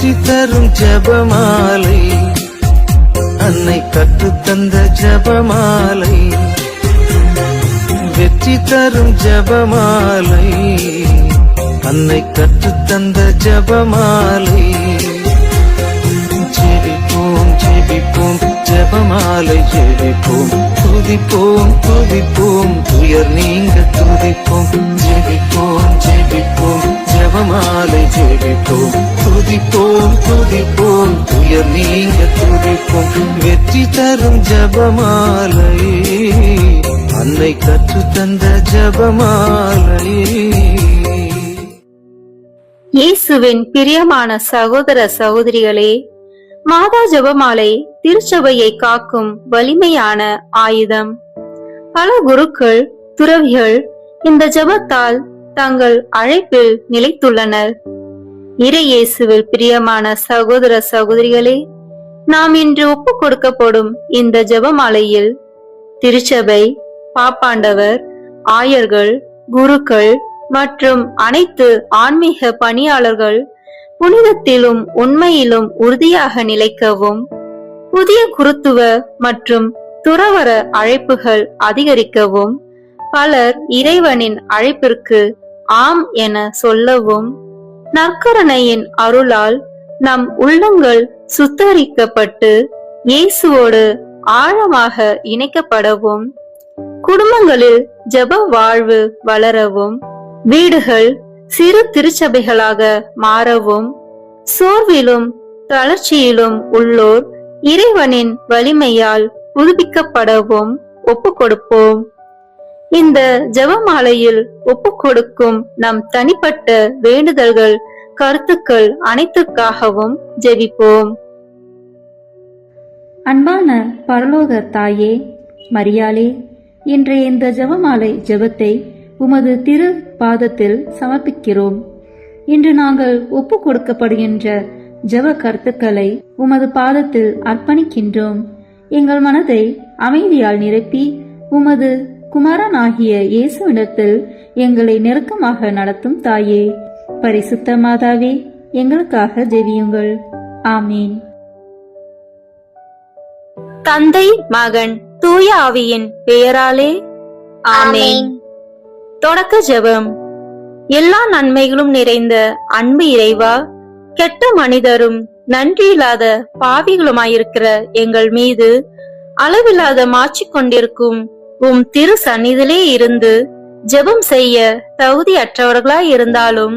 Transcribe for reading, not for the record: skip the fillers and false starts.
வெற்றி தரும் ஜெபமாலை, அன்னை கற்றுத்தந்த ஜெபமாலை, வெற்றி தரும் ஜெபமாலை, அன்னை கற்றுத்தந்த ஜெபமாலை. ஜெபிப்போம் ஜெபிப்போம் ஜெபமாலை ஜெபிப்போம், துதிப்போம் துதிப்போம் துயர் நீங்க துதிப்போம். ஜெபிப்போம் ஜெபிப்போம் ஜெபமாலை ஜெபிப்போம், துதிப்போம் துதிப்போம் துயர் நீங்க துதிப்போம். வெற்றி தரும் ஜெபமாலை, அன்னை கற்றுத்தந்த ஜெபமாலை. இயேசுவின் பிரியமான சகோதர சகோதரிகளே, மாதா ஜெபமாலை திருச்சபையை காக்கும் வலிமையான ஆயுதம். பல குருக்கள், துறவிகள் இந்த ஜெபத்தால் தங்கள் அழைப்பில் நிலைத்துள்ளனர். இறையேசுவில் பிரியமான சகோதர சகோதரிகளே, நாம் இன்று ஒப்புக் கொடுக்கப்படும் இந்த ஜெபமாலையில் திருச்சபை, பாப்பாண்டவர், ஆயர்கள், குருக்கள் மற்றும் அனைத்து ஆன்மீக பணியாளர்கள் புனிதத்திலும் உண்மையிலும் உறுதியாக நிலைக்கவும், புதிய குருத்துவ மற்றும் துறவற அழைப்புகள் அதிகரிக்கவும், பலர் இறைவனின் அழைப்பிற்கு ஆம் என சொல்லவும், நற்கருணையின் அருளால் நம் உள்ளங்கள் சுத்தரிக்கப்பட்டு இயேசுவோடு ஆழமாக இணைக்கப்படவும், குடும்பங்களில் ஜெப வாழ்வு வளரவும், வீடுகள் சிறு திருச்சபைகளாக மாறவும், சோர்விலும் தளர்ச்சியிலும் உள்ளோர் இறைவனின் வலிமையால் புதுப்பிக்கப்படவும் ஒப்புக் கொடுப்போம். இந்த ஜெபமாலையில் ஒப்புக் கொடுக்கும் நம் தனிப்பட்ட வேண்டுதல்கள், கருத்துக்கள் அனைத்துக்காகவும் ஜெபிப்போம். அன்பான பரலோக தாயே மரியாளே, இன்றைய இந்த ஜெபமாலை ஜெபத்தை உமது திரு பாதத்தில் சமர்ப்பிக்கிறோம். இன்று நாங்கள் ஒப்புக் கொடுக்கப்படுகின்ற ஜெப கருத்துக்களை உமது பாதத்தில் அர்ப்பணிக்கின்றோம். எங்கள் மனதை அமைதியால் நிரப்பி உமது குமாரனாகிய இயேசுவிடத்தில் எங்களை நெருக்கமாக நடத்தும் தாயே, பரிசுத்த மாதாவே, எங்களுக்காக ஜெபியுங்கள். ஆமீன். தந்தை, மகன், தூய ஆவியின் பெயராலே ஆமீன். தொடக்க ஜெபம். எல்லா நன்மைகளும் நிறைந்த அன்பு இறைவா, கெட்ட மனிதரும் நன்றியில்லாத பாவிகளுமாயிருக்கிற எங்கள் மீது அளவில்லாத மாற்றிக் கொண்டிருக்கும் உம் திரு சந்நிதியிலே இருந்து ஜெபம் செய்ய தகுதியற்றவர்களாய் இருந்தாலும்